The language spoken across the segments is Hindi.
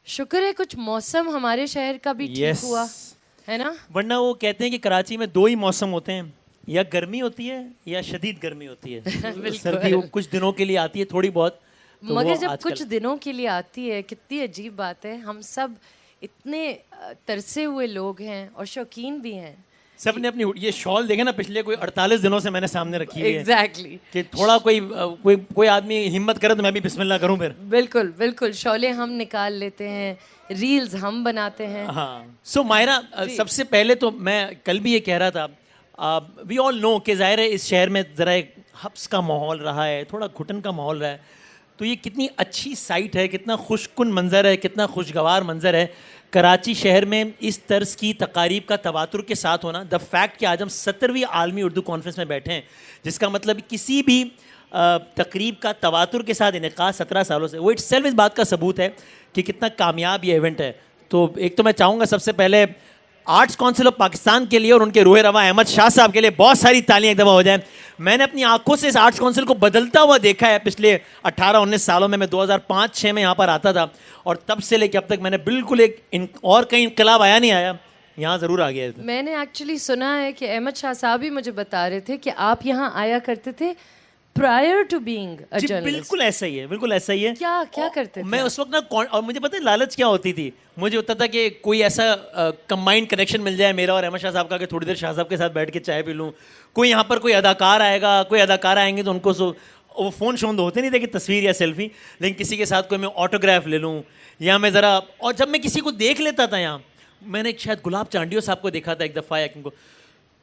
शुक्र है कुछ मौसम हमारे शहर का भी ठीक हुआ है ना। वरना वो कहते हैं कि कराची में दो ही मौसम होते हैं, या गर्मी होती है या शदीद गर्मी होती है। सर्दी वो कुछ दिनों के लिए आती है थोड़ी बहुत, तो मगर जब कुछ दिनों के लिए आती है, कितनी अजीब बात है। हम सब इतने तरसे हुए लोग हैं और शौकीन भी हैं। सब ने अपनी ये शॉल देखे ना, पिछले कोई 48 दिनों से मैंने सामने रखी है। एग्जैक्टली कि थोड़ा कोई आदमी हिम्मत करे तो मैं भी बिस्मिल्लाह करूं फिर। बिल्कुल बिल्कुल, शौले हम निकाल लेते हैं, रील्स हम बनाते हैं। हाँ। सो मायरा, सबसे पहले तो मैं कल भी ये कह रहा था, वी ऑल नो कि ज़ाहिर है इस शहर में ज़रा एक हब्स का माहौल रहा है, थोड़ा घुटन का माहौल रहा है, तो ये कितनी अच्छी साइट है, कितना खुशकुन मंज़र है, कितना खुशगवार मंज़र है कराची शहर में इस तर्ज की तकारीब का तवातुर के साथ होना। द फैक्ट कि आज हम 70वीं आलमी उर्दू कॉन्फ्रेंस में बैठे हैं, जिसका मतलब किसी भी तकरीब का तवातुर के साथ इनेकाद 17 सालों से, वो इट्सेल्फ इस बात का सबूत है कि कितना कामयाब ये इवेंट है। तो एक तो मैं चाहूँगा सबसे पहले आर्ट्स काउंसिल ऑफ पाकिस्तान के लिए और उनके रूह रवा अहमद शाह साहब के लिए बहुत सारी तालियां एक दफ़ा हो जाए। मैंने अपनी आंखों से इस आर्ट्स काउंसिल को बदलता हुआ देखा है पिछले 18-19 सालों में। मैं 2005-6 में यहाँ पर आता था और तब से लेकर अब तक मैंने बिल्कुल और कहीं इनकलाब आया नहीं आया, यहाँ ज़रूर आ गया। मैंने एक्चुअली सुना है कि अहमद शाह साहब भी मुझे बता रहे थे कि आप यहाँ आया करते थे prior to being a journalist. बिल्कुल ऐसा ही है, बिल्कुल ऐसा ही है। क्या करते थे मैं उस वक्त ना, और मुझे पता है लालच क्या होती थी, मुझे होता था कि कोई ऐसा कंबाइंड कनेक्शन मिल जाए मेरा और अहमद शाह साहब का, कि थोड़ी देर शाह साहब के साथ बैठ के चाय पी लूँ। कोई यहाँ पर कोई अदाकार आएगा, कोई अदाकार आएंगे तो उनको वो फ़ोन शोन तो होते नहीं थे कि तस्वीर या सेल्फी, लेकिन किसी के साथ कोई मैं ऑटोग्राफ ले लूँ, या मैं ज़रा, और जब मैं किसी को देख लेता था यहाँ, मैंने शायद गुलाब चांडियो साहब को देखा था एक दफ़ा या किनको,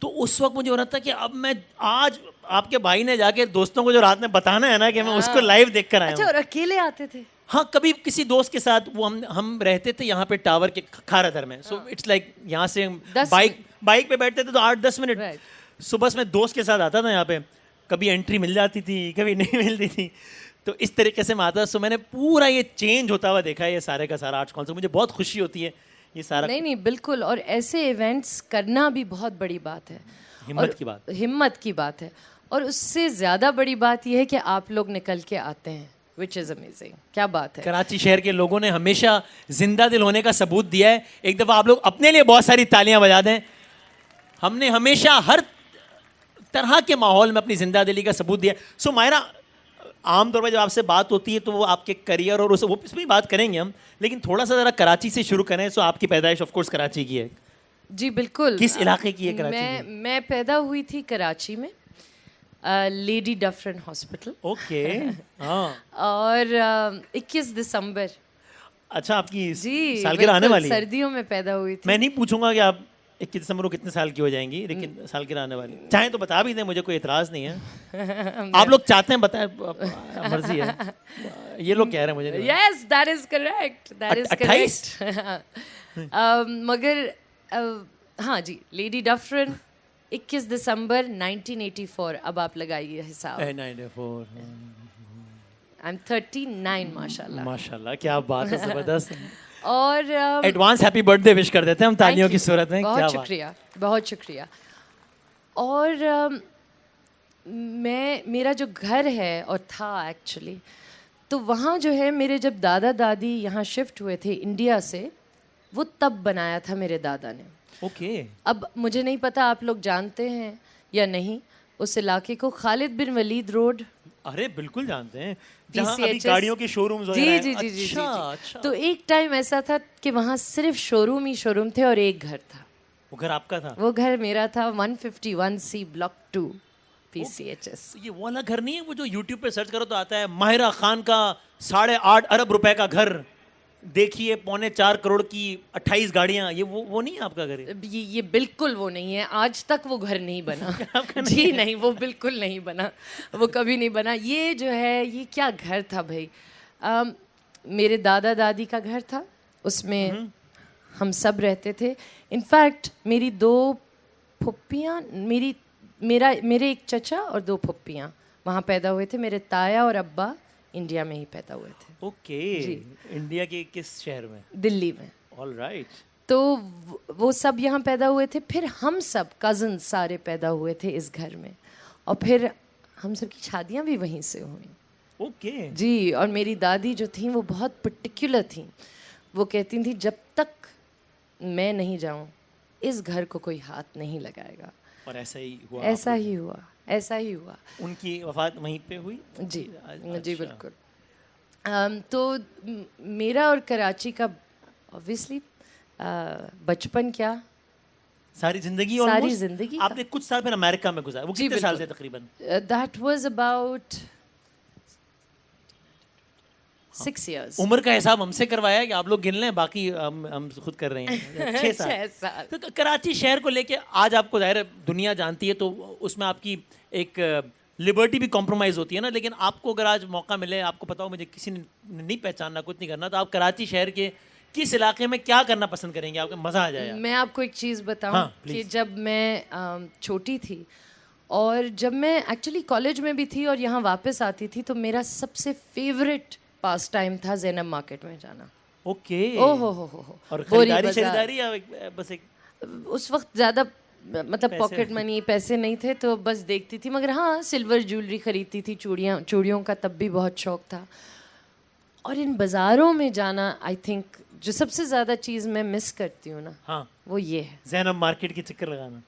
तो उस वक्त मुझे हो रहा था कि अब मैं आज आपके भाई ने जाके दोस्तों को जो रात में बताना है ना कि मैं उसको लाइव देख कर आया हूं। अच्छा, और अकेले आते थे? हाँ, कभी किसी दोस्त के साथ। वो हम रहते थे यहाँ पे टावर के खारादर में, सो इट्स लाइक यहाँ से बाइक पे बैठते थे तो 8-10 मिनट सुबह में दोस्त के साथ आता था यहाँ पे। कभी एंट्री मिल जाती थी, कभी नहीं मिलती थी, तो इस तरीके से मैं आता। सो मैंने पूरा ये चेंज होता हुआ देखा है, ये सारे का सारा आर्ट्स काउंसिल। मुझे बहुत खुशी होती है ये सारा। नहीं बिल्कुल, और ऐसे इवेंट्स करना भी बहुत बड़ी बात है, हिम्मत की बात है। और उससे ज़्यादा बड़ी बात यह है कि आप लोग निकल के आते हैं, विच इज़ अमेजिंग। क्या बात है। कराची शहर के लोगों ने हमेशा जिंदा दिल होने का सबूत दिया है। एक दफ़ा आप लोग अपने लिए बहुत सारी तालियां बजा दें। हमने हमेशा हर तरह के माहौल में अपनी जिंदा दिली का सबूत दिया। सो मायरा, आमतौर पर जब आपसे बात होती है तो वो आपके करियर और वो इस पर बात करेंगे हम, लेकिन थोड़ा सा ज़रा कराची से शुरू करें। सो आपकी पैदाइश ऑफ कोर्स कराची की है। जी बिल्कुल। किस इलाके की है कराची? मैं पैदा हुई थी कराची में, लेडी डफरन हॉस्पिटल। ओके। हाँ। और 21 दिसंबर। अच्छा, आपकी जी सालगिरह आने वाली है? सर्दियों में पैदा हुई थी। मैं नहीं पूछूंगा कि आप 21 दिसंबर को कितने साल की हो जाएंगी, लेकिन सालगिरह आने वाली। चाहे तो बता भी दें, मुझे कोई एतराज़ नहीं है। आप लोग चाहते हैं बताएं, मर्जी है। ये लोग कह रहे हैं मुझे। Yes, that is correct, that is 28। मगर हाँ जी, लेडी डफरन 21 दिसंबर 1984। अब आप लगाइए हिसाब। 94। आई एम 39 माशाल्लाह। माशाल्लाह, क्या बात है, ज़बरदस्त। और एडवांस हैप्पी बर्थडे विश कर देते हैं हम तालियों की सूरत में। बहुत शुक्रिया, बहुत शुक्रिया। और मेरा जो घर है और था एक्चुअली, तो वहाँ जो है मेरे जब दादा दादी यहाँ शिफ्ट हुए थे इंडिया से, वो तब बनाया था मेरे दादा ने। ओके। अब मुझे नहीं पता आप लोग जानते हैं या नहीं उस इलाके को, खालिद बिन वलीद रोड। अरे बिल्कुल जानते हैं, जहाँ अभी गाड़ियों के शोरूम्स वगैरह हैं। जी जी जी अच्छा, जी, अच्छा। तो एक टाइम ऐसा था कि वहाँ सिर्फ शोरूम ही शोरूम थे और एक घर था। वो घर आपका था? वो घर मेरा था, 151C ब्लॉक 2 PCHS। ये वो वाला घर नहीं है वो जो यूट्यूब पे सर्च करो तो आता है, माहिरा खान का 8.5 अरब रुपए का घर, देखिए 4.25 करोड़ की 28 गाड़ियां। ये वो नहीं है आपका घर? ये बिल्कुल वो नहीं है, आज तक वो घर नहीं बना। जी नहीं, वो बिल्कुल नहीं बना, वो कभी नहीं बना। ये जो है, ये क्या घर था भाई, मेरे दादा दादी का घर था, उसमें हम सब रहते थे। इनफैक्ट मेरी 2 फुप्पियाँ, मेरे एक चचा और 2 फुप्पियाँ वहाँ पैदा हुए थे। मेरे ताया और अब्बा इंडिया में ही पैदा हुए थे। ओके। इंडिया के किस शहर में? दिल्ली में। All right. तो वो सब यहाँ पैदा हुए थे, फिर हम सब कज़न सारे पैदा हुए थे इस घर में, और फिर हम सब की शादियाँ भी वहीं से हुई। ओके। जी, और मेरी दादी जो थी वो बहुत पर्टिकुलर थी, वो कहती थी जब तक मैं नहीं जाऊं इस घर को कोई हाथ नहीं लगाएगा। और ऐसा ही हुआ? ऐसा ही हुआ, ऐसा ही हुआ। उनकी वफात वहीं पे हुई? जी अच्छा। जी बिल्कुल। तो मेरा और कराची का ऑब्वियसली बचपन क्या, सारी जिंदगी, सारी almost? जिंदगी आपने कुछ साल फिर अमेरिका में गुजारा, वो जी, कितने साल बिल्कुल। से तकरीबन? That was about 6 years। उम्र का हिसाब हमसे करवाया है कि आप लोग गिन लें, बाकी हम खुद कर रहे हैं। 6 साल। 6 साल। तो कराची शहर को लेके आज आपको जाहिर है दुनिया जानती है, तो उसमें आपकी एक लिबर्टी भी कॉम्प्रोमाइज़ होती है ना, लेकिन आपको अगर आज मौका मिले, आपको पता हो मुझे किसी ने नहीं पहचानना, कुछ नहीं करना, तो आप कराची शहर के किस इलाके में क्या करना पसंद करेंगे? आपको मज़ा आ जाए? मैं आपको एक चीज़ बताऊं हाँ, कि please। जब मैं छोटी थी और जब मैं एक्चुअली कॉलेज में भी थी और यहाँ वापस आती थी, तो मेरा सबसे फेवरेट पास टाइम था ज़ैनब मार्केट में जाना। ओके। ओ हो और बोरी खरीदारी बाजार। शरीदारी या बस एक उस वक्त ज़्यादा मतलब पैसे? पॉकेट मनी पैसे नहीं थे, तो बस देखती थी, मगर हाँ सिल्वर ज्वेलरी खरीदती थी, चूड़ियों का तब भी बहुत शौक था। और इन बाज़ारों में जाना, आई थिंक जो सबसे ज़्यादा चीज़ मैं मिस करती हूँ ना, हाँ, वो ये है ज़ैनब मार्केट के चक्कर लगाना,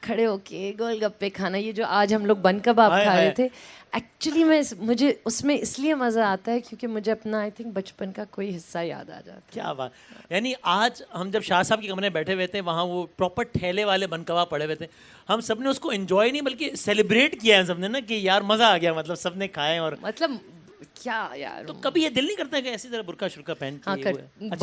खड़े होके गोलगप्पे खाना। ये जो आज हम लोग बन कबाब हाय खा रहे हाय। थे, एक्चुअली मुझे उसमें इसलिए मज़ा आता है क्योंकि मुझे अपना आई थिंक बचपन का कोई हिस्सा याद आ जाता है। क्या बात। यानी आज हम जब शाह साहब के कमरे में बैठे हुए थे, वहाँ वो प्रॉपर ठेले वाले बन कबाब पड़े हुए थे, हम सब ने उसको एंजॉय नहीं बल्कि सेलिब्रेट किया है सबने ना, कि यार मज़ा आ गया, मतलब सबने खाए। और मतलब क्या यार, तो कभी ये दिल नहीं करता है कि ऐसी तरह बुर्का शुर्का पहन के हाँ ये कर, वो है? अच्छा,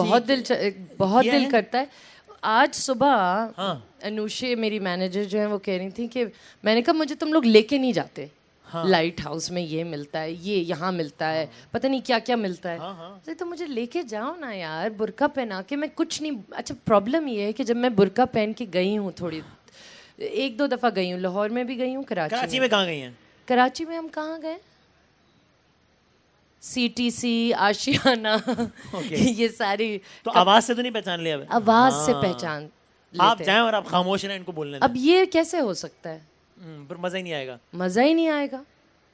बहुत ये किया दिल है? करता है। आज सुबह हाँ। अनुषे मेरी मैनेजर जो है वो कह रही थी कि मैंने कहा मुझे तुम लोग लेके नहीं जाते, हाँ। लाइट हाउस में ये मिलता है, ये यहाँ मिलता है, पता नहीं क्या क्या मिलता है। हाँ, हाँ। अरे तो मुझे लेके जाओ ना यार, बुर्का पहना के मैं कुछ नहीं। अच्छा प्रॉब्लम ये है कि जब मैं बुर्का पहन के गई हूँ, थोड़ी 1-2 दफ़ा गई हूँ, लाहौर में भी गई हूँ, कराची में कहाँ गई हैं? कराची में हम कहाँ गए, CTC, आशियाना ये सारी तो आवाज से तो नहीं पहचान लिया? आवाज से हाँ। पहचान आप लेते हैं। जाएं और आप खामोश रहें, इनको बोलने दें। अब ये कैसे हो सकता है, पर मजा ही नहीं आएगा। मज़ा ही नहीं आएगा।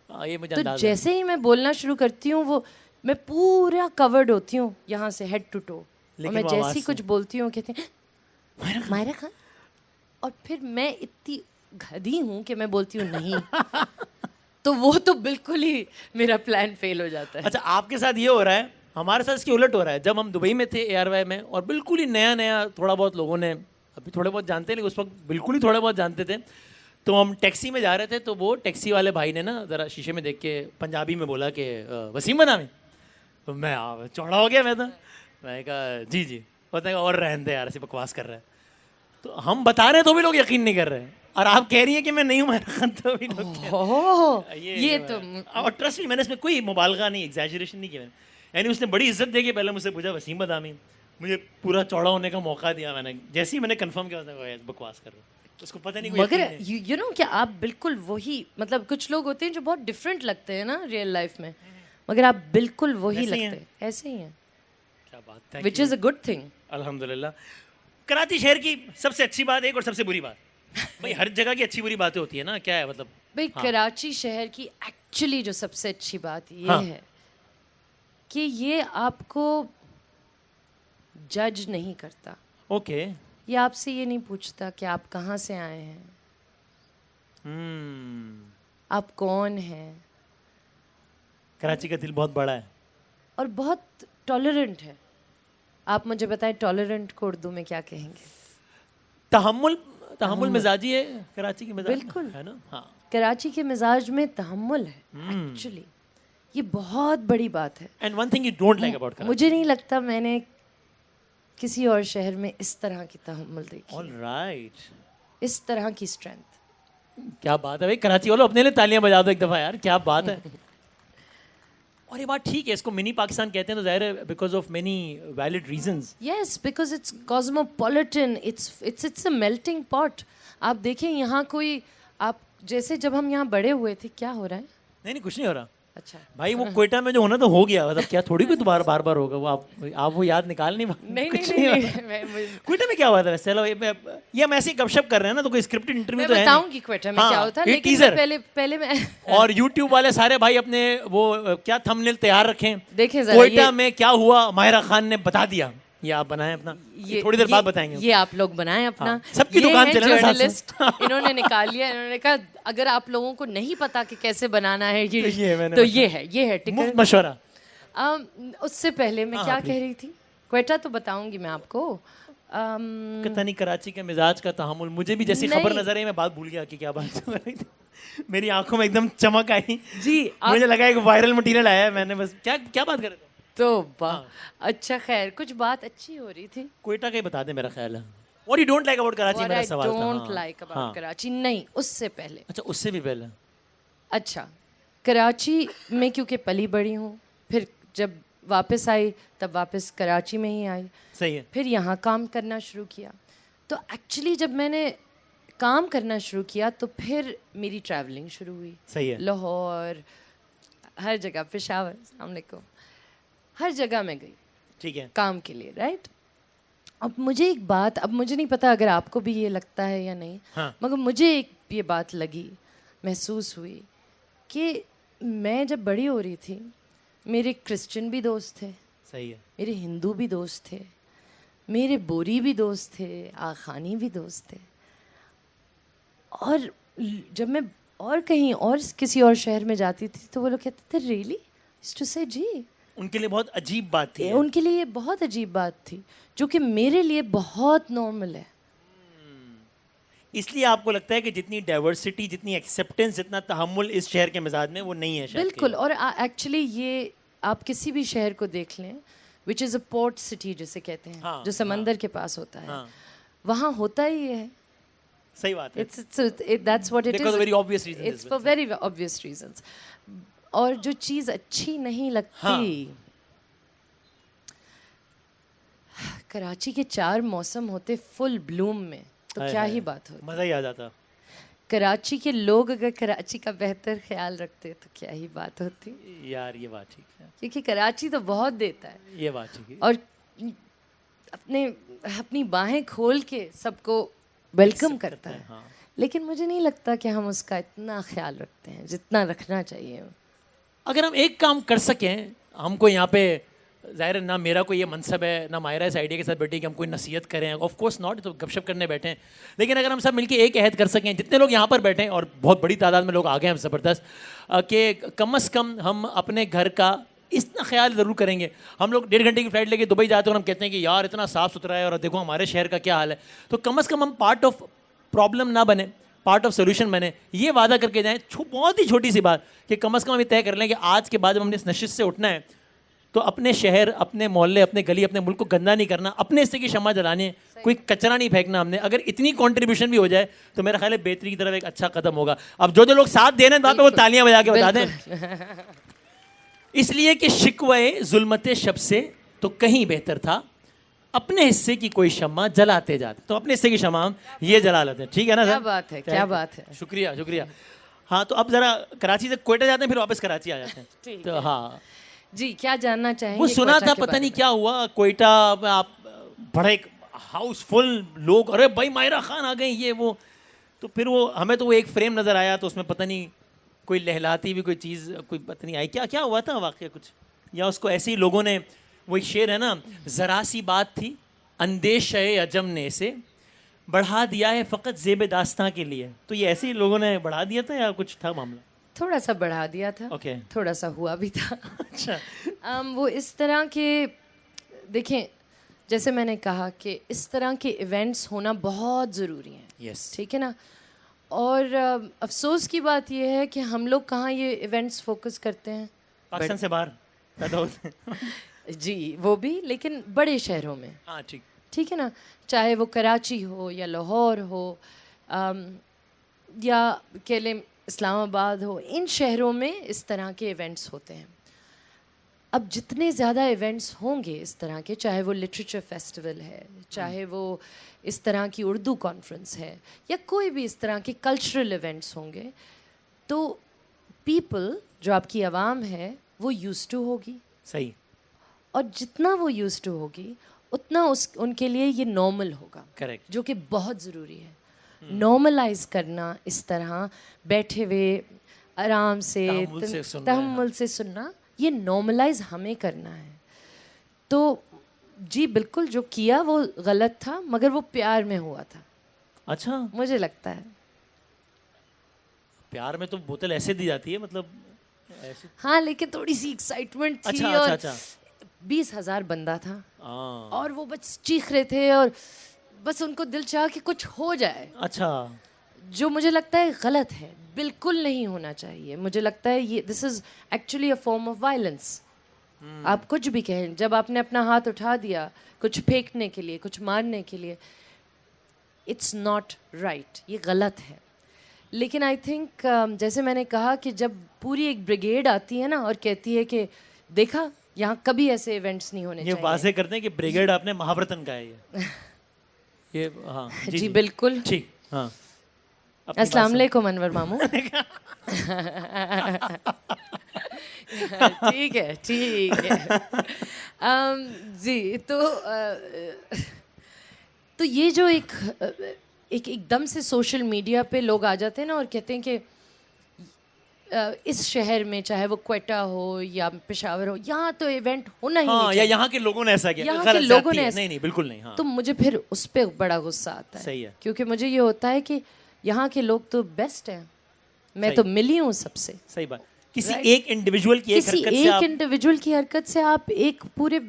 ये मुझे तो अंदाजा है। जैसे ही मैं बोलना शुरू करती हूँ, वो मैं पूरा कवर्ड होती हूँ यहाँ से हेड टू टो, और लेकिन मैं वो जैसे आवाज ही से। कुछ बोलती हूँ कहते हैं मायरा खान, और फिर मैं इतनी गधी हूँ कि मैं बोलती हूँ नहीं तो वो तो बिल्कुल ही मेरा प्लान फेल हो जाता है। अच्छा, आपके साथ ये हो रहा है, हमारे साथ इसकी उलट हो रहा है। जब हम दुबई में थे ARY में, और बिल्कुल ही नया नया, थोड़ा बहुत लोगों ने अभी थोड़े बहुत जानते हैं, लेकिन उस वक्त बिल्कुल ही थोड़े बहुत जानते थे, तो हम टैक्सी में जा रहे थे, तो वो टैक्सी वाले भाई ने ना ज़रा शीशे में देख के पंजाबी में बोला कि वसीम बदामी। तो मैं चौड़ा हो गया। मैं कहा जी जी। बताएगा और रहने दे यार, ऐसे बकवास कर रहा है। तो हम बता रहे हैं तो भी लोग यकीन नहीं कर रहे हैं, और आप कह रही हैं कि मैं नहीं हूँ मायरा खान, तो भी लोग कह रहे हैं। ओह, ये तो और ट्रस्ट मी, मैंने इसमें कोई मुबालगा नहीं, एग्जैजरेशन नहीं किया मैंने। यानी उसने बड़ी इज्जत दे के पहले मुझसे पूछा वसीम बदामी, मुझे पूरा चौड़ा होने का मौका दिया। मैंने जैसे ही मैंने कंफर्म किया, उसने कहा बकवास कर रहा हूँ, उसको पता नहीं कोई मगर यकीन नहीं। यू नो क्या आप बिल्कुल वही, मतलब कुछ लोग होते हैं जो बहुत डिफरेंट लगते हैं ना रियल लाइफ में, मगर आप बिल्कुल वही ऐसे ही लगते हैं। हैं, ऐसे ही हैं, क्या बात है, which is a good thing. अल्हम्दुलिल्लाह। कराची शहर की सबसे अच्छी बात एक और सबसे बुरी बात, भाई हर जगह की अच्छी बुरी बातें होती है ना, क्या है मतलब? भाई हाँ। कराची शहर की एक्चुअली जो सबसे अच्छी बात ये हाँ। है कि ये आपको जज नहीं करता, ओके। ये आपसे ये नहीं पूछता कि आप कहाँ से आए हैं, आप कौन हैं, कराची का दिल बहुत बड़ा है और बहुत टॉलरेंट है। आप मुझे बताएं टॉलरेंट को उर्दू में क्या कहेंगे? तहम्मुल मिजाजी है कराची की मिजाज, बिल्कुल। है ना? हाँ। कराची के मिजाज में तहम्मुल है एक्चुअली, ये बहुत बड़ी बात है। And one thing you don't like about Karachi. मुझे नहीं लगता मैंने किसी और शहर में इस तरह की तहम्मुल देखी, ऑलराइट। इस तरह की स्ट्रेंथ। क्या बात है भाई, कराची वालों अपने लिए तालियां बजा दो एक दफा यार, क्या बात है। और ये बात ठीक है, इसको मिनी पाकिस्तान कहते हैं, तो जाहिर है because of many valid reasons. Yes, because it's cosmopolitan, it's a melting pot. आप देखें यहाँ कोई, आप जैसे जब हम यहाँ बड़े हुए थे, क्या हो रहा है? नहीं नहीं, कुछ नहीं हो रहा अच्छा भाई, वो कोयटा में जो होना तो हो गया, मतलब क्या थोड़ी कोई दोबारा बार बार होगा वो, आप वो याद निकाल नहीं पा- नहीं कुछ नहीं हो नहीं, रहा। मैं क्वेटा में क्या हुआ था वैसे? चलो ये हम ऐसे ही गपशप कर रहे हैं ना, तो कोई स्क्रिप्टेड इंटरव्यू तो है नहीं। बताऊंगी क्वेटा में हाँ, क्या होता है, ये लेकिन teaser। पहले मैं और YouTube वाले सारे भाई अपने वो क्या थंबनेल तैयार रखें, देखें जरा कोयटा ये में क्या हुआ माहिरा खान ने बता दिया। ये आप बनाएं अपना, ये थोड़ी देर बाद बताएंगे। ये आप लोग बनाएं अपना। हाँ, सबकी दुकान चले ना साथ जर्नलिस्ट इन्होंने निकाल लिया, इन्होंने कहा अगर आप लोगों को नहीं पता कि कैसे बनाना है तो ये है टिकर मशवरा। उससे पहले मैं क्या कह रही थी, क्वेटा तो बताऊंगी मैं आपको। पता नहीं कराची के मिजाज का तहम्मुल, मुझे भी जैसी खबर नजर आई मैं बात भूल गया कि क्या बात हो रही थी। मेरी आंखों में एकदम चमक आई जी, मुझे लगा एक वायरल मटेरियल आया है, मैंने बस क्या बात कर रहे थे तो अच्छा खैर कुछ बात अच्छी हो रही थी। क्वेटा का ही बता दे, मेरा ख्याल है। What you don't like about Karachi, मेरा सवाल था। Don't like about कराची, नहीं उससे पहले। अच्छा उससे भी पहले। अच्छा कराची में क्योंकि पली बड़ी हूँ, फिर जब वापस आई तब वापस कराची में ही आई। सही है। फिर यहाँ काम करना शुरू किया, तो एक्चुअली जब मैंने काम करना शुरू किया तो फिर मेरी ट्रैवलिंग शुरू हुई। सही है। लाहौर, हर जगह, पेशावर, अस्सलाम वालेकुम, हर जगह मैं गई, ठीक है, काम के लिए, राइट। अब मुझे एक बात, अब मुझे नहीं पता अगर आपको भी ये लगता है या नहीं, मगर मुझे एक ये बात लगी, महसूस हुई कि मैं जब बड़ी हो रही थी मेरे क्रिश्चियन भी दोस्त थे, सही है, मेरे हिंदू भी दोस्त थे, मेरे बोरी भी दोस्त थे, आखानी भी दोस्त थे, और जब मैं और कहीं और किसी और शहर में जाती थी तो वो लोग कहते थे रियली टू से जी, उनके लिए बहुत अजीब बात थी। उनके लिए ये बहुत अजीब बात थी जो कि मेरे लिए बहुत नॉर्मल है। इसलिए आपको लगता है कि जितनी डाइवर्सिटी, जितनी एक्सेप्टेंस, जितना तहम्मुल इस शहर के मिजाज में वो नहीं है शायद। बिल्कुल, और एक्चुअली ये आप किसी भी शहर को देख लें which is a port city जिसे कहते हैं, जो समंदर के पास होता है, वहाँ होता ही है। सही बात है। That's what it is. Because of very obvious reasons. It's for very obvious reasons. और जो चीज़ अच्छी नहीं लगती, कराची के 4 मौसम होते फुल ब्लूम में तो क्या ही बात होती, मज़ा ही आ जाता। कराची के लोग अगर कराची का बेहतर ख्याल रखते तो क्या ही बात होती। यार ये बात ठीक है, क्योंकि कराची तो बहुत देता है, ये बात ठीक है, और अपनी बाहें खोल के सबको वेलकम करता है। हाँ। लेकिन मुझे नहीं लगता कि हम उसका इतना ख्याल रखते हैं जितना रखना चाहिए। अगर हम एक काम कर सकें, हमको यहाँ पे ज़ाहिर है ना मेरा कोई ये मनसब है ना मायरा इस आइडिया के साथ बैठी कि हम कोई नसीहत करें, ऑफ कोर्स नॉट, तो गपशप करने बैठे हैं, लेकिन अगर हम सब मिलके एक अहद कर सकें, जितने लोग यहाँ पर बैठे हैं और बहुत बड़ी तादाद में लोग आ गए हैं ज़बरदस्त, कि कम अज़ कम हम अपने घर का इतना ख्याल ज़रूर करेंगे। हम लोग 1.5 घंटे की फ़्लाइट लेके दुबई जाते हैं और हम कहते हैं कि यार इतना साफ़ सुथरा है और देखो हमारे शहर का क्या हाल है, तो कम अज़ कम हम पार्ट ऑफ प्रॉब्लम ना बने, पार्ट ऑफ सोल्यूशन बने, ये वादा करके जाएँ। बहुत ही छोटी सी बात कि कम अज़ कम हम ये तय कर लें कि आज के बाद जब हमने इस नशिश से उठना है तो अपने शहर, अपने मोहल्ले, अपने गली, अपने मुल्क को गंदा नहीं करना, अपने हिस्से की शम्मा जलानी है, कोई कचरा नहीं फेंकना हमने। अगर इतनी कंट्रीब्यूशन भी हो जाए तो मेरा ख्याल है बेहतरी की तरफ एक अच्छा कदम होगा। अब जो लोग साथ दे रहे हैं वहाँ पे वो तालियां बजा के बता दें, इसलिए कि शिकवे जुल्मते शब से तो कहीं बेहतर था अपने हिस्से की कोई शम्मा जलाते जाते, तो अपने हिस्से की शम्मा हम ये जला लेते हैं। ठीक है ना सर? क्या बात है, क्या बात है, शुक्रिया शुक्रिया। हाँ, तो अब जरा कराची से क्वेटा जाते हैं, फिर वापस कराची आ जाते हैं। तो हाँ जी, क्या जानना चाहेंगे? वो सुना था, पता नहीं क्या हुआ क्वेटा में, आप बड़े हाउसफुल लोग, अरे भाई मायरा खान आ गए ये वो, तो फिर वो हमें तो वो एक फ्रेम नज़र आया, तो उसमें पता नहीं कोई लहलाती भी कोई चीज़, कोई पता नहीं आई क्या हुआ था वाकया कुछ, या उसको ऐसे ही लोगों ने, वो एक शेर है ना, ज़रा सी बात थी अंदेशे अजम ने से बढ़ा दिया है फ़कत ज़ेब दास्तां के लिए, तो ये ऐसे ही लोगों ने बढ़ा दिया था या कुछ था मामला? थोड़ा सा बढ़ा दिया था, थोड़ा सा हुआ भी था। अच्छा। वो इस तरह के, देखें जैसे मैंने कहा कि इस तरह के इवेंट्स होना बहुत ज़रूरी हैं। यस, ठीक है ना, और अफसोस की बात यह है कि हम लोग कहाँ ये इवेंट्स फोकस करते हैं, पाकिस्तान से बाहर पैदा होते हैं। जी वो भी, लेकिन बड़े शहरों में। हाँ ठीक है ना, चाहे वो कराची हो या लाहौर हो या कह लें इस्लामाबाद हो, इन शहरों में इस तरह के इवेंट्स होते हैं। अब जितने ज़्यादा इवेंट्स होंगे इस तरह के, चाहे वो लिटरेचर फेस्टिवल है, चाहे वो इस तरह की उर्दू कॉन्फ्रेंस है, या कोई भी इस तरह के कल्चरल इवेंट्स होंगे, तो पीपल, जो आपकी आवाम है, वो यूज्ड टू होगी। सही। और जितना वो यूज्ड टू होगी उतना उनके लिए ये नॉर्मल होगा। करेक्ट। जो कि बहुत ज़रूरी है, नॉर्मलाइज करना, इस तरह बैठे हुए आराम से तहम्मुल से सुनना, ये नॉर्मलाइज हमें करना है। तो जी बिल्कुल, जो किया वो गलत था, मगर वो प्यार में हुआ था, अच्छा, मुझे लगता है। प्यार में तो बोतल ऐसे दी जाती है, मतलब ऐसे। हाँ, लेकिन थोड़ी सी एक्साइटमेंट थी। अच्छा अच्छा और अच्छा। 20,000 बंदा था हाँ, और वो बस चीख रहे थे और बस उनको दिल चाह कि कुछ हो जाए, अच्छा। जो मुझे लगता है गलत है, बिल्कुल नहीं होना चाहिए। मुझे लगता है ये this is actually a form of violence. आप कुछ भी कहें, जब आपने अपना हाथ उठा दिया कुछ फेंकने के लिए, कुछ मारने के लिए, इट्स नॉट राइट, ये गलत है। लेकिन आई थिंक जैसे मैंने कहा कि जब पूरी एक ब्रिगेड आती है ना और कहती है कि देखा यहाँ कभी ऐसे इवेंट्स नहीं होने ये चाहिए। वाजे करते हैं कि ब्रिगेड आपने महाव्रतन का है ये हाँ जी जी जी, बिल्कुल। ठीक। हाँ, अपनी बात अस्सलाम सुन। वालेकुम अनवर मामू। ठीक है, ठीक है। जी तो ये जो एक एकदम से सोशल मीडिया पे लोग आ जाते हैं ना और कहते हैं कि इस शहर में चाहे वो क्वेटा हो या पेशावर हो, यहाँ तो इवेंट होना ही नहीं हाँ, या चाहिए। यहाँ के लोगों ने ऐसा किया, यहाँ के गलत, लोगों जाती ने है। ऐसा- नहीं नहीं, बिल्कुल नहीं। हाँ, तो मुझे फिर उस पर बड़ा गुस्सा आता है। सही है। क्योंकि मुझे ये होता है कि यहाँ के लोग तो बेस्ट हैं, मैं सही। तो मिली हूँ सबसे। सही बात। किसी Right? एक इंडिविजुअल की एक किसी हरकत से एक आप इंडिविजुअल की हरकत से आप एक पूरे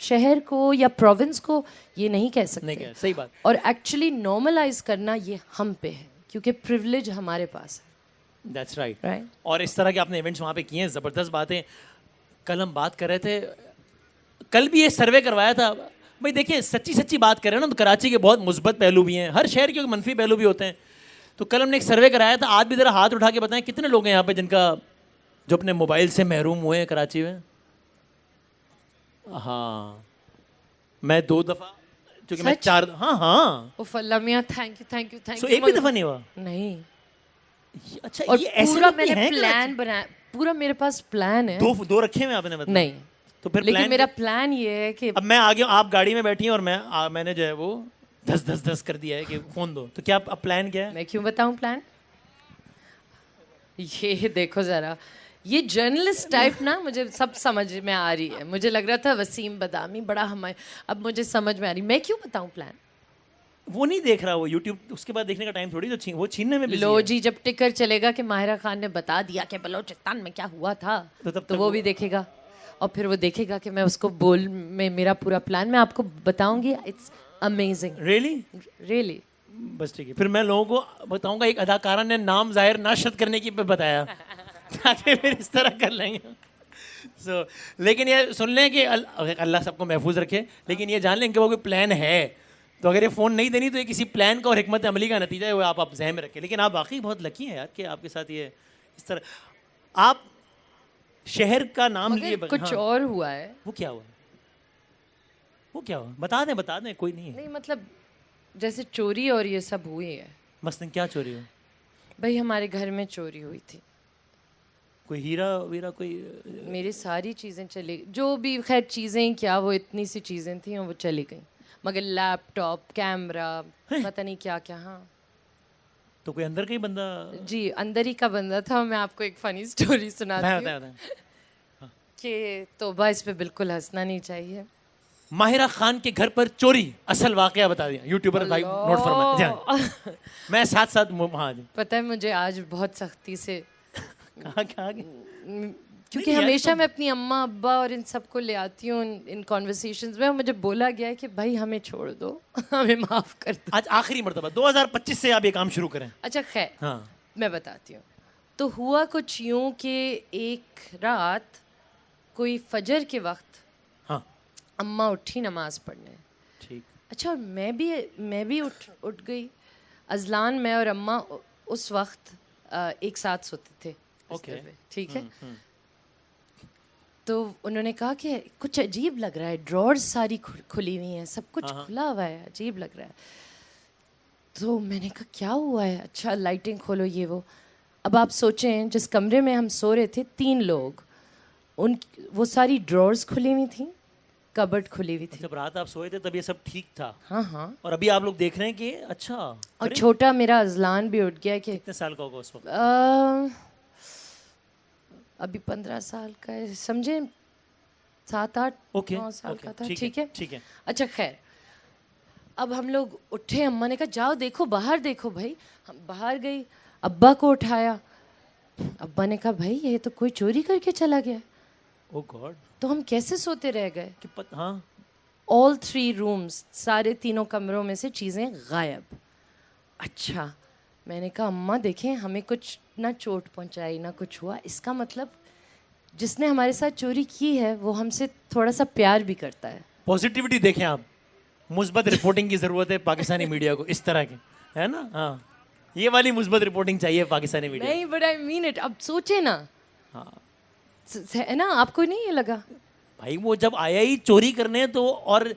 शहर को या प्रोविंस को ये नहीं कह नहीं सकते। कह, सही बात। और एक्चुअली नॉर्मलाइज करना ये हम पे है, क्योंकि प्रिविलेज हमारे पास दैट्स राइट। है। राइट, और इस तरह के आपने इवेंट्स वहाँ पे किए हैं, ज़बरदस्त बातें। कल हम बात कर रहे थे, कल भी ये सर्वे करवाया था भाई। देखिए, सच्ची सच्ची बात करें ना तो कराची के बहुत मुस्बत पहलू भी हैं, हर शहर के मनफी पहलू भी होते हैं। तो कल हमने एक सर्वे कराया था, आज भी ज़रा हाथ उठा के बताएं कितने लोग हैं यहाँ पे जिनका जो अपने मोबाइल से महरूम हुए हैं कराची में। हाँ, मैं 2 दफ़ा, क्योंकि मैं सच? 4, हाँ हाँ। उफ अल्लाह मियां, thank you thank you thank so you. एक भी दफ़ा नहीं हुआ? नहीं। अच्छा, और ये ऐसे पूरा लोग भी मैंने हैं प्लान बनाया, पूरा मेरे पास प्लान है। दो रखे हुए आपने, मतलब? नहीं, तो फिर लेकिन प्लान मेरा प्लान ये है कि अब मैं आ गया, आप गाड़ी में बैठी हैं और मैंने जो है वो 10 कर दिया है कि फोन दो, तो क्या अब प्लान क्या है? मैं क्यों बताऊं प्लान? ये देखो जरा, ये जर्नलिस्ट टाइप ना मुझे सब समझ में आ रही है। मुझे लग रहा था वसीम बदामी बड़ा हमारे, अब मुझे समझ में आ रही। मैं क्यों बताऊं प्लान? वो नहीं देख रहा वो यूट्यूब, उसके बाद देखने का टाइम थोड़ी, तो वो छीनने में बिजी लो है। जी, जब टिकर चलेगा कि माहिरा खान ने बता दिया कि बलोचिस्तान में क्या हुआ था, तो तब तो तक वो भी देखेगा। और फिर वो देखेगा कि मैं उसको बोल में मेरा पूरा प्लान मैं आपको बताऊंगी। It's amazing, really? रियली। बस ठीक है, फिर मैं लोगों को बताऊंगा एक अदाकारा ने नाम जाहिर नाशद करने की पे बताया ताकि फिर इस तरह कर लेंगे। सो लेकिन ये सुन लें कि अल्लाह सबको महफूज रखे, लेकिन ये जान लें कि वो कोई प्लान है, तो अगर ये फ़ोन नहीं देनी तो ये किसी प्लान का और हिकमत अमली का नतीजा है, वो आप जहन में रखें। लेकिन आप वाकई बहुत लकी हैं यार कि आपके साथ ये इस तरह आप शहर का नाम लिए मगर कुछ हाँ। और हुआ है। वो क्या हुआ? वो क्या हुआ? बता दें, कोई नहीं है। नहीं मतलब जैसे चोरी और ये सब हुई है। मसलन क्या चोरी हुई? भाई हमारे घर में चोरी हुई थी, कोई हीरा वीरा, कोई मेरी सारी चीज़ें चली, जो भी खैर चीज़ें क्या, वो इतनी सी चीज़ें थी और वो चली गई। मगर लैपटॉप, कैमरा, पता नहीं क्या क्या। हाँ तो कोई अंदर का ही बंदा? जी, अंदर ही का बंदा था। मैं आपको एक फ़नी स्टोरी सुनाती हूँ बताएं। कि तौबा, इस पे बिल्कुल हंसना नहीं चाहिए। माहिरा खान के घर पर चोरी, असल वाकया बता दिया यूट्यूबर भाई, नोट फरमाए। हाँ। मैं साथ साथ हाँ जी। पता है मुझे आज बहुत सख्ती से कहाँ क्योंकि हमेशा मैं अपनी अम्मा अब्बा और इन सबको ले आती हूँ इन कॉन्वर्सेशंस में, और मुझे बोला गया है कि भाई हमें छोड़ दो, हमें माफ़ कर दो। आज आखिरी मर्तबा 2025 से आप ये काम शुरू करें। अच्छा खैर, हाँ, मैं बताती हूँ। तो हुआ कुछ यूं कि एक रात कोई फजर के वक्त हाँ, अम्मा उठी नमाज पढ़ने। ठीक। अच्छा, और मैं भी उठ गई। अजलान, मैं और अम्मा उस वक्त एक साथ सोते थे बिस्तर पे, ठीक है। तो उन्होंने कहा कि कुछ अजीब लग रहा है, ड्रॉर्स सारी खुली हुई हैं, सब कुछ खुला हुआ है, अजीब लग रहा है। तो मैंने कहा क्या हुआ है? अच्छा लाइटिंग खोलो, ये वो। अब आप सोचें, जिस कमरे में हम सो रहे थे 3 लोग, वो सारी ड्रॉर्स खुली हुई थी, कबर्ड खुली हुई थी। जब रात आप सोए थे तब ये सब ठीक था? हाँ हाँ। और अभी आप लोग देख रहे हैं कि अच्छा। और छोटा मेरा अजलान भी उठ गया कि कितने साल का होगा उस वक्त? अभी 15 साल का है, समझे, 7-8 ओके 9 साल का था, ठीक ठीक है। ठीक है। अच्छा खैर, अब हम लोग उठे, अम्मा ने कहा जाओ देखो बाहर देखो भाई। हम बाहर गई, अब्बा को उठाया। अब्बा ने कहा भाई ये तो कोई चोरी करके चला गया। ओ गॉड। तो हम कैसे सोते रह गए। हाँ। ऑल 3 रूम्स, सारे तीनों कमरों में से चीज़ें गायब। अच्छा, मैंने कहा अम्मा देखें हमें कुछ ना चोट पहुंचाई ना कुछ हुआ, इसका मतलब जिसने हमारे साथ चोरी की है वो हमसे थोड़ा सा प्यार भी करता है। पॉजिटिविटी देखें आप, मुस्बत रिपोर्टिंग की जरूरत है पाकिस्तानी मीडिया को, इस तरह की, है ना। हाँ, ये वाली मुस्बत रिपोर्टिंग चाहिए पाकिस्तानी मीडिया। नहीं, बट आई मीन इट। अब सोचे ना, हाँ है ना, आपको नहीं ये लगा? भाई वो जब आया ही चोरी करने, तो और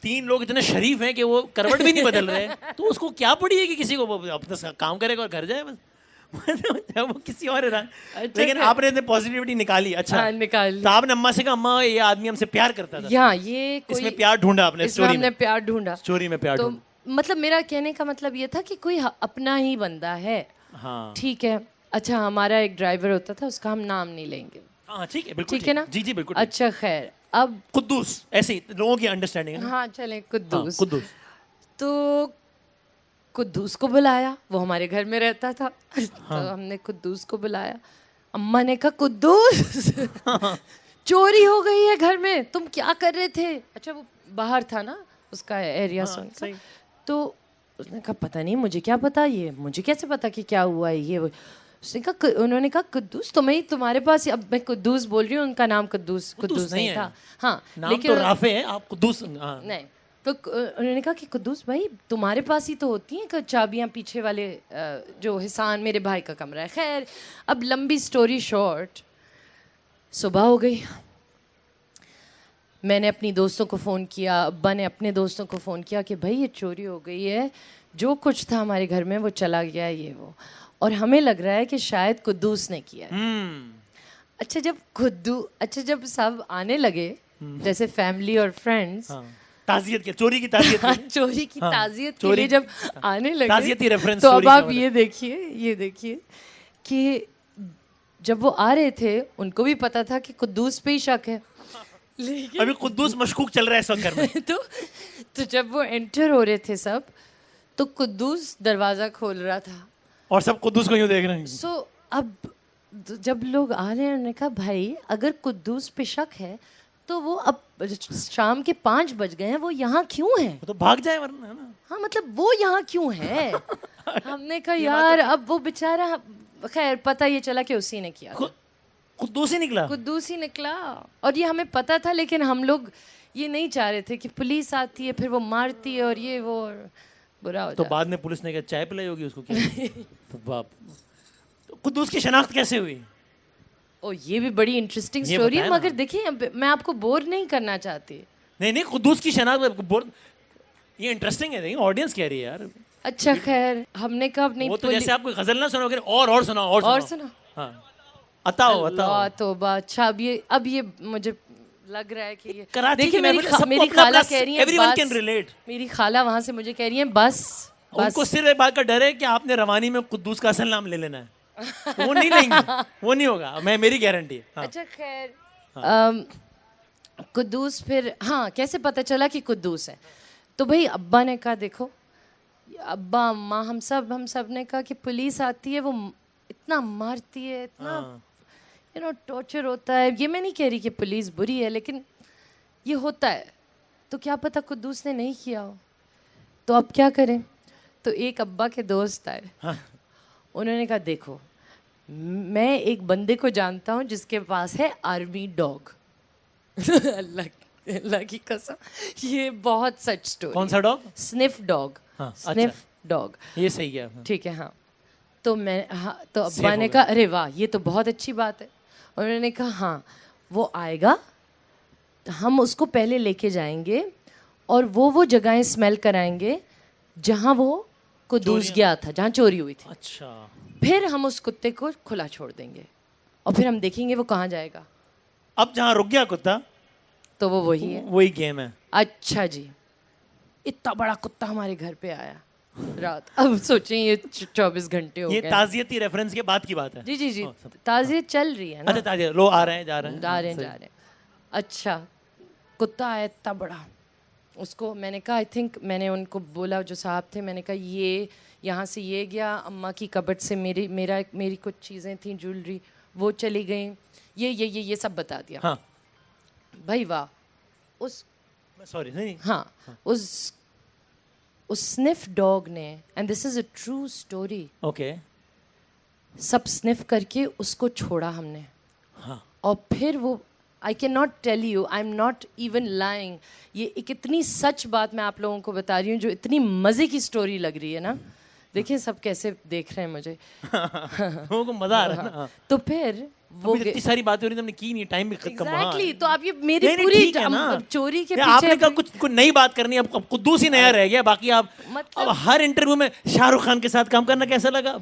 3 लोग इतने शरीफ हैं कि वो करवट भी नहीं बदल रहे, तो उसको क्या पड़ी है कि किसी को अपना काम करेगा और घर जाए बस। वो किसी और है। लेकिन आपने पॉजिटिविटी निकाली। अच्छा, हाँ, निकाली। तो आपने अम्मा से कहा अम्मा ये आदमी हमसे प्यार करता था। यहाँ ये कोई इसमें प्यार ढूंढा आपने, इसमें हमने प्यार ढूंढा, स्टोरी में प्यार तो ढूंढा। मतलब मेरा कहने का मतलब ये था कि कोई अपना ही बंदा है। हाँ ठीक है। अच्छा, हमारा एक ड्राइवर होता था, उसका हम नाम नहीं लेंगे। हाँ ठीक है, बिल्कुल ठीक है ना। जी जी बिल्कुल। अच्छा खैर, अब कुद्दूस, ऐसे ही लोगों की अंडरस्टैंडिंग है ना। हाँ चले कुद्दूस। कुद्दूस। तो कुद्दूस को बुलाया, वो हमारे घर में रहता था। तो हमने कुद्दूस को बुलाया। अम्मा ने कहा कुद्दूस चोरी हो गई है घर में, तुम क्या कर रहे थे? अच्छा, वो बाहर था ना, उसका एरिया सुन का। तो उसने कहा पता नहीं, मुझे क्या पता, ये मुझे कैसे पता कि क्या हुआ है ये वो। उसने कहा, उन्होंने कहा कुद्दूस तुम्हें, तुम्हारे पास, अब मैं कुद्दूस बोल रही हूँ, उनका नाम कुद्दूस नहीं था। हाँ लेकिन तो राफे है, आप कुद्दूस नहीं। तो उन्होंने कहा कि कुद्दूस भाई तुम्हारे पास ही तो होती हैं चाबियां, पीछे वाले जो हिसान मेरे भाई का कमरा है। खैर, अब लंबी स्टोरी शॉर्ट, सुबह हो गई। मैंने अपनी दोस्तों को फ़ोन किया, अब्बा ने अपने दोस्तों को फ़ोन किया कि भाई ये चोरी हो गई है, जो कुछ था हमारे घर में वो चला गया है, ये वो। और हमें लग रहा है कि शायद कुद्दूस ने किया है। अच्छा, जब सब आने लगे, जैसे फैमिली और फ्रेंड्स, ताज़ियत के, चोरी की ताज़ियत के, चोरी की ताज़ियत के लिए जब आने लगे, ताज़ियती रेफरेंस, तो अब आप ये देखिए कि जब वो आ रहे थे उनको भी पता था कि कुद्दूस पे ही शक है। लेकिन अभी कुद्दूस मशकूक चल रहा है सब घर में। तो जब वो एंटर हो रहे थे सब, तो कुद्दूस दरवाजा खोल रहा था और सब कुद्दूस को यूं देख रहे हैं। सो अब जब लोग आ रहे हैं, उन्होंने कहा भाई अगर कुद्दूस पे शक है तो वो अब शाम के 5 बज गए हैं, वो यहाँ क्यों है? वो तो भाग जाए वरना, है ना। हाँ, मतलब वो यहाँ क्यों है? हमने कहा यार अब वो बेचारा, खैर पता ये चला कि उसी ने किया। कुद्दूस ही निकला। कुद्दूस ही निकला। और ये हमें पता था, लेकिन हम लोग ये नहीं चाह रहे थे कि पुलिस आती है फिर वो मारती है और ये वो बुरा हो जाता। तो बाद में पुलिस ने कहा चाय पिलाई होगी उसको क्या? तो बाप, तो कुद्दूस की शनाख्त कैसे हुई? ओ, ये भी बड़ी इंटरेस्टिंग स्टोरी है, मगर देखिए मैं आपको बोर नहीं करना चाहती। नहीं कुद्दूस की शनाख्त बोर, ये इंटरेस्टिंग है, देखिए ऑडियंस कह रही है यार। अच्छा खैर, हमने कहा नहीं, वो तो जैसे आप कोई गजल ना सुनोगे और सुनाओ। हाँ, अताओ। तौबा। अच्छा, अब ये मुझे लग रहा है कि ये कराची देखिए, मेरी खाला कह रही है, एवरीवन कैन रिलेट। मेरी खाला वहां से मुझे कह रही है बस उनको सिर्फ एक बात का डर है कि आपने रवानी में कुद्दूस का असल नाम ले लेना है। वो नहीं लेंगे, वो नहीं होगा, मेरी गारंटी है। हाँ। अच्छा खैर, कुद्दूस फिर, हाँ, कैसे पता चला कि कुद्दूस है? तो भाई अब्बा ने कहा देखो, अब्बा अम्मा हम सब ने कहा कि पुलिस आती है, वो इतना मारती है, इतना टॉर्चर होता है। ये मैं नहीं कह रही कि पुलिस बुरी है, लेकिन ये होता है, तो क्या पता कुद्दूस ने नहीं किया हो, तो अब क्या करें? तो एक अब्बा के दोस्त आए। उन्होंने कहा देखो, मैं एक बंदे को जानता हूँ जिसके पास है आर्मी डॉग। अल्लाह की कसम, ये बहुत सच स्टोरी। कौन सा dog? Sniff dog. Sniff dog, ये सही है। ठीक है। हाँ, तो तो अब्बा ने कहा अरे वाह, ये तो बहुत अच्छी बात है। उन्होंने कहा हाँ, वो आएगा, हम उसको पहले लेके जाएंगे और वो जगहें स्मेल कराएंगे जहाँ वो कुद्दूस गया था, जहाँ चोरी हुई थी। अच्छा। फिर हम उस कुत्ते को खुला छोड़ देंगे और फिर हम देखेंगे वो कहाँ जाएगा। अब जहाँ रुक गया कुत्ता, तो वो वही है, वही गेम है। अच्छा जी, इतना बड़ा कुत्ता हमारे घर पे आया रात। अब सोचें ये 24 घंटे हो गए। ये ताज़ियती रेफरेंस के बाद की बात है। जी, ताज़ियत चल रही है ना। अच्छा, ताज़ियत, लोग आ रहे हैं जा रहे हैं। अच्छा, कुत्ता आया इतना बड़ा, उसको मैंने कहा आई थिंक, मैंने उनको बोला जो साहब थे, मैंने कहा ये यहाँ से ये गया, अम्मा की कबट से मेरी कुछ चीज़ें थी, ज्वेलरी, वो चली गई, ये सब बता दिया। हाँ भाई वाह, उस सॉरी नहीं हाँ, उस स्निफ डॉग ने, and this is a true story, okay सब स्निफ करके उसको छोड़ा हमने। हाँ और फिर वो, I can not tell you, I am not even lying, ये एक इतनी सच बात मैं आप लोगों को बता रही हूँ जो इतनी मज़े की स्टोरी लग रही है ना। देखिए सब कैसे देख रहे हैं मुझे। लोगों को मजा आ रहा है ना। तो फिर वो इतनी सारी बातें हो रही, हमने की नहीं, टाइम भी खत्म। एग्जैक्टली, तो आप ये मेरी नहीं, पूरी ठीक है ना। चोरी के या पीछे आपने कहा कुछ नई बात करनी है, अब कुद्दूस ही नया रह गया, बाकी आप मतलब- अब हर इंटरव्यू में शाहरुख खान के साथ काम करना कैसा लगा?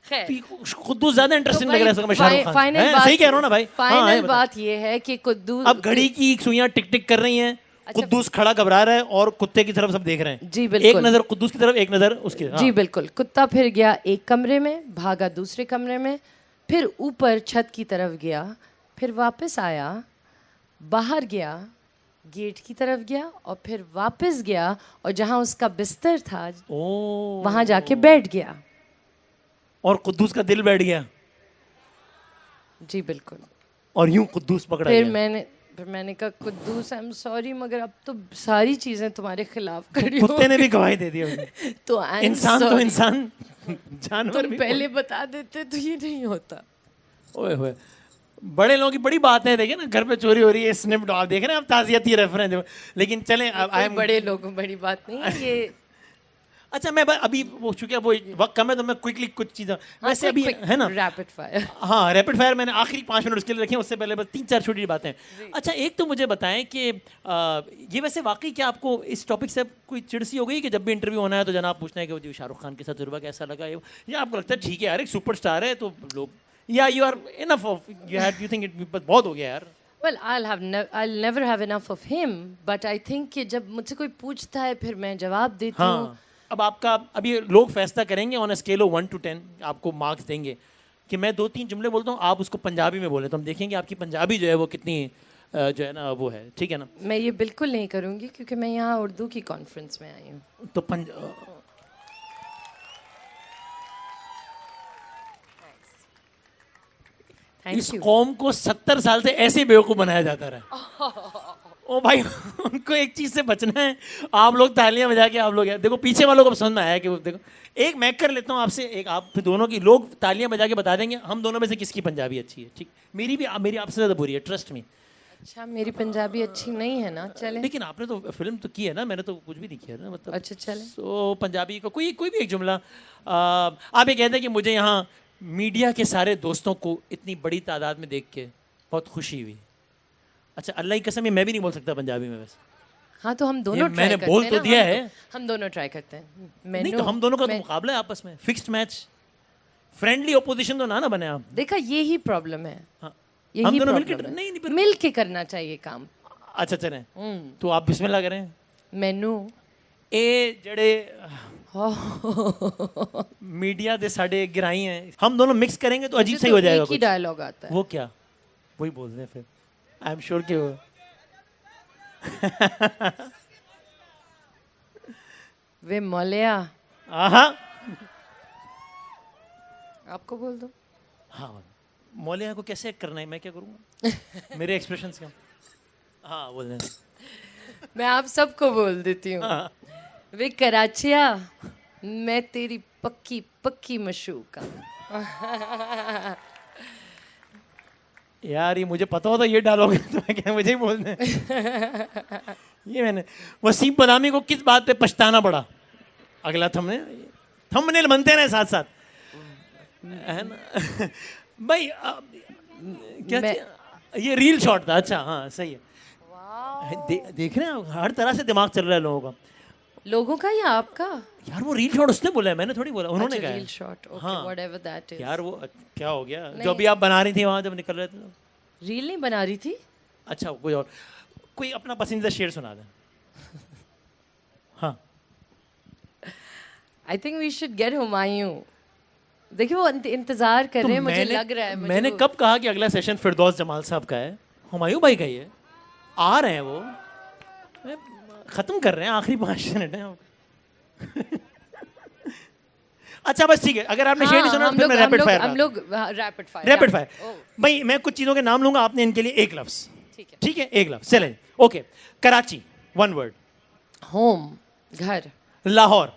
कुद्दूस ज्यादा इंटरेस्टिंग लग रहा है शाहरुख खान। फाइनल सही कह रहा हूँ ना भाई? फाइनल बात ये है कि कुद्दूस, अब घड़ी की सुइयां टिक टिक कर रही हैं, कुद्दूस खड़ा घबरा रहा है और कुत्ते की तरफ सब देख रहे हैं। जी बिल्कुल, एक नजर कुद्दूस की तरफ, एक नजर उसकी। जी बिल्कुल। कुत्ता फिर गया एक कमरे में, भागा दूसरे कमरे में, फिर ऊपर छत की तरफ गया, फिर वापस आया, बाहर गया, गेट की तरफ गया, और फिर वापस गया, और जहां उसका बिस्तर था वहां जाके बैठ गया, और कुद्दूस का दिल बैठ गया। जी बिल्कुल। और यूं कुद्दूस पकड़ा फिर गया। मैंने कहा कुद्दूस आई एम सॉरी, मगर अब तो सारी चीजें तुम्हारे खिलाफ खड़ी कुत्ते ने भी गवाही दे दी उसने। तो इंसान तो इंसान, जानवर तुम भी। पहले बता देते तो ये नहीं होता। ओए होए, बड़े लोगों की बड़ी बात है। देखिए ना, घर पे चोरी हो रही है, स्निप डॉग देख रहे हैं आप, ताज़ियती रेफरेंस। लेकिन चलें, अब आई एम बड़े लोगों बड़ी बात नहीं है ये। अच्छा, मैं अभी वो चूंकि अब वो वक्त कम है तो मैं क्विकली कुछ चीज़ें, वैसे अभी है ना रैपिड फायर। हाँ, रैपिड फायर मैंने आखिरी 5 मिनट उसके लिए रखे हैं, उससे पहले बस 3-4 छोटी बातें। अच्छा, एक तो मुझे बताएं कि ये वैसे वाकई क्या आपको इस टॉपिक से कोई चिढ़ सी हो गई कि जब भी इंटरव्यू होना है तो जनाब पूछना है कि वो जी शाहरुख खान के साथ तजुर्बा कैसा लगा, या आपको लगता है ठीक है यार एक सुपरस्टार है तो लोग, या you are enough of, you think it बहुत हो गया यार? Well, I'll never have enough of him, but I think कि जब मुझसे कोई पूछता है फिर मैं जवाब देती हूँ। हाँ, अब आपका, अब ये लोग फैसला करेंगे on a scale of 1 to 10, आपको मार्क्स देंगे कि मैं 2-3 जुमले बोलता हूँ, आप उसको पंजाबी में बोले, तो हम देखेंगे आपकी पंजाबी जो है वो कितनी जो है ना वो है, ठीक है ना? मैं ये बिल्कुल नहीं करूँगी क्योंकि मैं यहाँ उर्दू की कॉन्फ्रेंस में आई हूँ। तो इस कौम को 70 साल से ऐसे बेवकूफ़ बनाया जाता रहा। ओ भाई, उनको एक चीज़ से बचना है। आप लोग तालियां बजा के, आप लोग देखो पीछे वालों को पसंद आया कि वो देखो, एक मैं कर लेता हूँ आपसे, एक आप, फिर दोनों की लोग तालियां बजा के बता देंगे हम दोनों में से किसकी पंजाबी अच्छी है। ठीक, मेरी आपसे ज़्यादा बुरी है, ट्रस्ट मी। अच्छा, मेरी पंजाबी अच्छी नहीं है ना? चले। लेकिन आपने तो फिल्म तो की है ना, मैंने तो कुछ भी नहीं किया ना, मतलब। अच्छा चले। तो पंजाबी का कोई भी एक जुमला आप ये कहते हैं कि मुझे यहाँ मीडिया के सारे दोस्तों को इतनी बड़ी तादाद में देख के बहुत खुशी हुई। अच्छा, अल्लाह की कसम, ये मैं भी नहीं बोल सकता पंजाबी में वैसे। हाँ, तो हम दोनों मैंने बोल तो दिया है। हम दोनों ट्राई करते हैं। नहीं तो हम दोनों का तो मुकाबला है आपस में, फिक्स्ड मैच, फ्रेंडली ओपोजिशन तो ना बने आप। देखा, यही प्रॉब्लम है। हाँ, यही हम दोनों प्रॉब्लम मिलकर है। नहीं मिल के करना चाहिए काम। अच्छा चलें, तो आप बिस्मिल्लाह करें। मैनू ए जड़े मीडिया दे साढ़े गिराई हैं, हम दोनों मिक्स करेंगे तो अजीब सही हो जाएगा। एक ही डायलॉग आता है। वो क्या? वही बोल रहे हैं फिर, आई एम श्योर कि वो वे मौलिया, हाँ आपको बोल दो। हाँ, मौलिया को कैसे करना है, मैं क्या करूँगा? मेरे एक्सप्रेशंस क्या? हाँ बोल रहे हैं। मैं आप सबको बोल देती हूँ। हाँ। वे कराचिया, मैं तेरी पक्की पक्की मशूका। यार ये मुझे पता होता ये डालोगे तो मैं क्या, मुझे ही बोल दें। ये मैंने वसीम बदामी को किस बात पे पछताना पड़ा? अगला थंबनेल बनते रहे साथ साथ, है ना? भाई क्या ये रील शॉट था? अच्छा हाँ सही है। देख रहे हैं हर तरह से दिमाग चल रहा है लोगों का। लोगों का या आपका? यार वो रील शॉट उसने बोला है, मैंने थोड़ी बोला, उन्होंने कहा। रील शॉट, ओके, हाँ। Whatever that is. यार वो क्या हो गया जो अभी आप बना रही थी वहां जब निकल रहे थे? रील नहीं बना रही थी। अच्छा, कोई और, कोई अपना पसंदीदा शेर सुना दें। हाँ, I think we should get Humayun. देखिए वो इंतजार कर रहे हैं, मुझे लग रहा है। मैंने कब कहा कि अगला सेशन फिरदौस जमाल साहब का है? हुमायूं भाई का ही है। आ रहे हैं वो, खत्म कर रहे हैं, आखिरी 5 मिनट हैं। अच्छा बस ठीक है, अगर आपने शेर नहीं सुना तो फिर मैं रैपिड फायर, हम लोग रैपिड फायर। भाई मैं कुछ चीजों के नाम लूंगा, आपने इनके लिए एक लफ्ज, ठीक है, एक लफ्ज, चलें। Okay, Karachi, 1 word. होम, घर। लाहौर,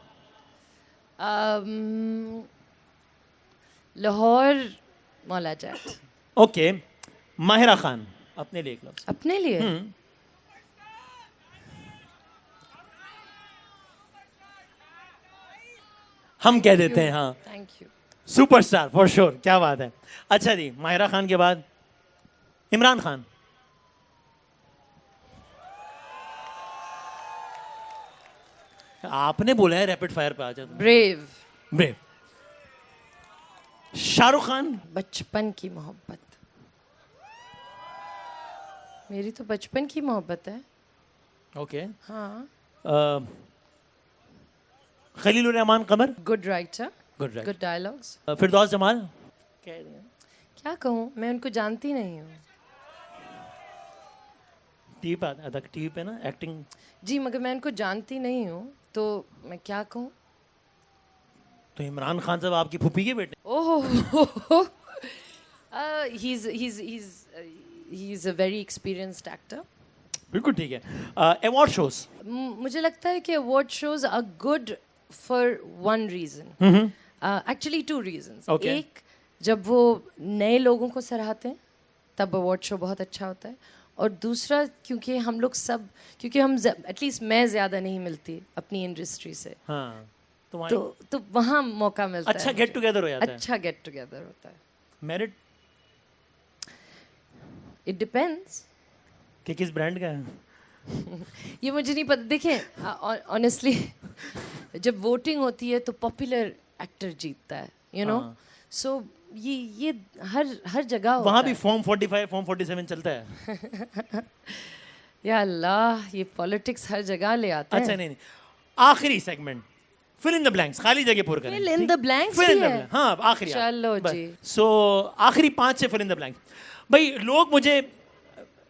लाहौर, मौला जाट। ओके, माहिरा खान, अपने लिए एक लफ्ज। अपने लिए हम कह देते हैं, हाँ, thank you. Superstar for sure, क्या बात है। अच्छा जी, माहिरा खान के बाद इमरान खान, आपने बोला है रैपिड फायर पे आ जाओ। Brave, brave. शाहरुख खान, बचपन की मोहब्बत। मेरी तो बचपन की मोहब्बत है। ओके। हाँ। Khalilur Rehman Qamar, good writer, good write. Good dialogues. Firdous Jamal, क्या कहूँ, मैं उनको जानती नहीं हूँ। टीवी पे आता, टीवी पे ना एक्टिंग। जी, मगर मैं उनको जानती नहीं हूँ, तो मैं क्या कहूँ। तो इमरान खान साहब आपकी फूफी के बेटे। ओह, he is a very experienced actor. बिल्कुल ठीक है। अवार्ड शोज, मुझे लगता है कि award shows are good for one reason, actually 2 reasons. Okay. एक, जब वो नए लोगों को सराहते हैं तब अवार्ड शो बहुत अच्छा होता है, और दूसरा क्योंकि हम लोग सब, क्योंकि हम एटलीस्ट मैं ज़्यादा नहीं मिलती अपनी इंडस्ट्री से, हाँ, तो वहाँ मौका मिलता अच्छा है। गेट टुगेदर हो जाता है। अच्छा गेट टुगेदर होता है। मेरिट, इट डिपेंड्स कि किस ब्रांड का है। ये मुझे नहीं पता। देखें, ऑनेस्टली जब वोटिंग होती है तो पॉपुलर एक्टर जीतता है, यू नो। सो ये हर जगह होता वहाँ भी है। फॉर्म 45, फॉर्म 47 चलता है। या अल्लाह, ये पॉलिटिक्स हर जगह ले आता है। अच्छा नहीं, आखिरी segment, fill in the blanks, खाली जगह पूर करें। Fill in the blanks fill in भी द है। ब्लैंक्स, हाँ आखिरी। चलो जी। सो आखिरी 5 से फिल इन द ब्लैंक्स। भाई लोग मुझे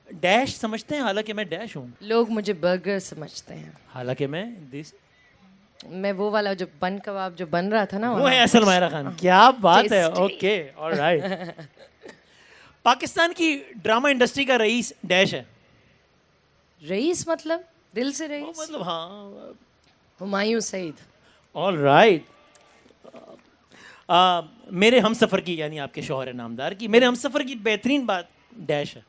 डैश समझते हैं, हालांकि मैं डैश हूँ। लोग मुझे बर्गर समझते हैं, हालांकि मैं दिस, मैं वो वाला जो बन कबाब जो बन रहा था ना, वो है असल माहिरा खान। क्या बात है। Tasty. Okay, alright. पाकिस्तान की ड्रामा इंडस्ट्री का रईस डैश है। रईस मतलब दिल से रईस, मतलब हाँ, हुमायूं सईद। ऑलराइट। मेरे हमसफर की, यानी आपके शौहर है नामदार की, मेरे हमसफर की बेहतरीन बात डैश है।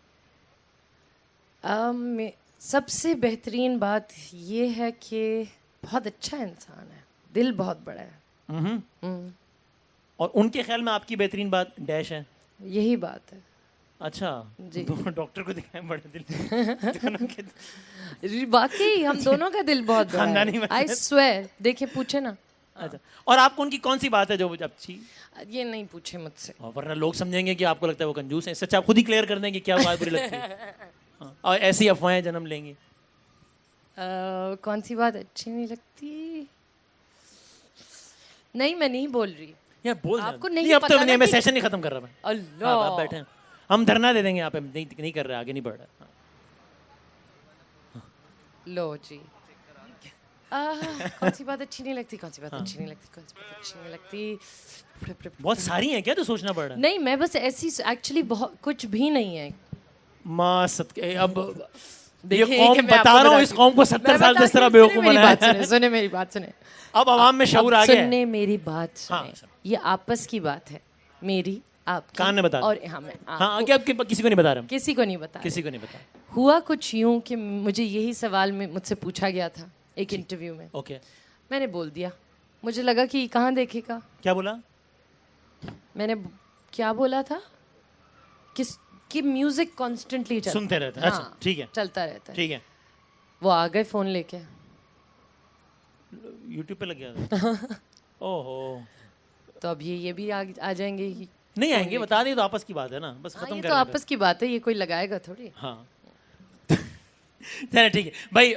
सबसे बेहतरीन बात ये है कि बहुत अच्छा इंसान है, दिल बहुत बड़ा है। और उनके ख्याल में आपकी बेहतरीन बात डैश है। यही बात है। अच्छा जी। डॉक्टर को दिखाएं, बड़े दिल दोनों के। वाकई हम दोनों का दिल बहुत बड़ा खानदानी है। मसला आई स्वेयर, देखिए पूछे ना। अच्छा, और आपको उनकी कौन सी बात है जो अच्छी? ये नहीं पूछे मुझसे, और वरना लोग समझेंगे कि आपको लगता है वो कंजूस है। सच आप खुद ही क्लियर कर दें कि क्या बात बुरी लगती है। हाँ, और ऐसी अफवाहें जन्म लेंगी। कौन सी बात अच्छी नहीं लगती? नहीं, मैं नहीं बोल रही। यार बोल आपको जाओ। नहीं अब पता तो नहीं, ना मैं कि- सेशन नहीं खत्म कर रहा मैं। अल्लाह, आप बैठे हैं, हम धरना दे देंगे यहाँ पे। नहीं कर रहे, आगे नहीं बढ़ रहा। लो जी। कौन सी बात अच्छी नहीं लगती, कौन सी बात अच्छी नहीं लगती, कौन सी बात अच्छी नहीं लगती? बहुत सारी हैं क्या, तो सोचना पड़ रहा है। नहीं, मैं बस ऐसी, एक्चुअली बहुत कुछ भी नहीं है। माँ सदके, अब ये देखिए, कौम कि मैं बता आपको रहा हूँ, बताती इस कौम को 70 साल मैं इस तरह बताती हूँ, बेवकूफ सुने मेरी बात बनाया सुने, सुने मेरी बात सुने। अब आवाम में शऊर आ गया है। सुनने मेरी बात हाँ, सुने। ये आपस की बात है, मेरी, आपकी। कान में बता दो। और हाँ, मैं हाँ, आगे अब किसी को नहीं बता रहा, किसी को नहीं बता रही। किसी को नहीं बता। हुआ कुछ यूं कि मुझे यही सवाल में मुझसे पूछा गया था एक इंटरव्यू में। ओके, मैंने बोल दिया, मुझे लगा कि कहाँ देखेगा। क्या बोला? मैंने क्या बोला था कि म्यूजिक कॉन्स्टेंटली सुनते रहते हैं। अच्छा, ठीक है, चलता रहता है। ठीक है। वो आ गए फोन लेके, यूट्यूब पे लग गया। ओहो, तो अब ये भी आ जाएंगे ही। नहीं आएंगे, बता दें तो आपस की बात है ना, बस हाँ, खत्म ये कर तो देते आपस की बात है, ये कोई लगाएगा थोड़ी। हैं। हाँ। चलिए ठीक है भाई।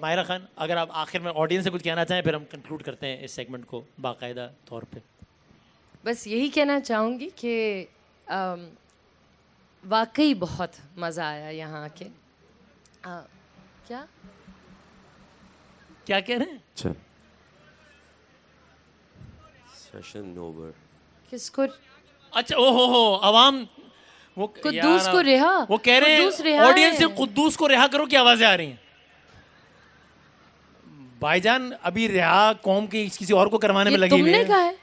माहिरा खान, अगर आप आखिर में ऑडियंस से कुछ कहना चाहें, फिर हम कंक्लूड करते हैं इस सेगमेंट को बाकायदा तौर पे। बस यही कहना चाहूँगी कि वाकई बहुत मज़ा आया यहाँ आके। क्या क्या कह रहे हैं? अच्छा सेशन ओवर। किसको? अच्छा ओहो आवाम वो कुद्दूस यार, को रिहा। वो कह रहे कुद्दूस हैं रिहा ऑडियंस से है। कुद्दूस को रिहा करो की आवाजें आ रही हैं। भाईजान अभी रिहा कौम की किसी और को करवाने में ये लगी हुई तुमने है। कहा है?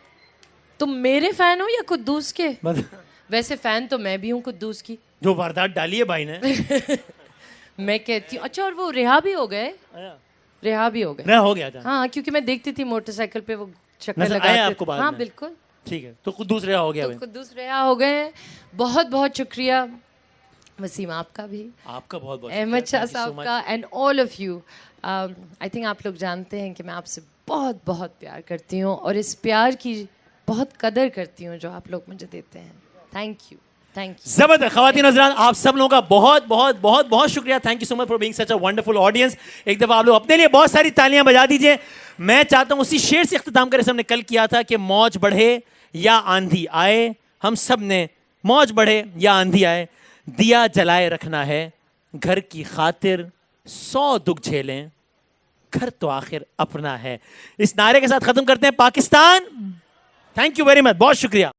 तुम मेरे फैन हो या कुद्दूस के? मतलब वैसे फैन तो मैं भी हूँ कुद्दूस की। जो वारदात डाली है भाई ने मैं कहती हूँ अच्छा, और वो रिहा भी हो गए? रिहा भी हो गए? रिहा हो गया था। हाँ, क्योंकि मैं देखती थी मोटरसाइकिल पे वो चक्कर नजर लगाते। आया आपको बाद हाँ में? बिल्कुल। ठीक है तो कुद्दूस रिहा हो गया तो भाई। कुद्दूस रिहा हो गए हैं। बहुत बहुत शुक्रिया वसीम आपका भी, आपका बहुत बहुत Ahmad Shah Thank you so साहब much. का, and all of you. I think आप लोग जानते हैं कि मैं आपसे बहुत बहुत प्यार करती हूँ और इस प्यार की बहुत कदर करती हूँ जो आप लोग मुझे देते हैं। Thank you, thank you. जबरदस्त ख्वातीन हज़रात, आप सब लोगों का बहुत बहुत बहुत बहुत शुक्रिया। Thank you so much for being such a wonderful audience. एक दफ़ा आप लोग अपने लिए बहुत सारी तालियां बजा दीजिए। मैं चाहता हूं उसी शेर से इख्तिताम करें, हमने कल किया था कि मौज बढ़े या आंधी आए, हम सब ने मौज बढ़े या आंधी आए, दिया जलाए रखना है, घर की खातिर 100 दुख झेलें, घर तो आखिर अपना है। इस नारे के साथ खत्म करते हैं Pakistan. Thank you very much, बहुत शुक्रिया।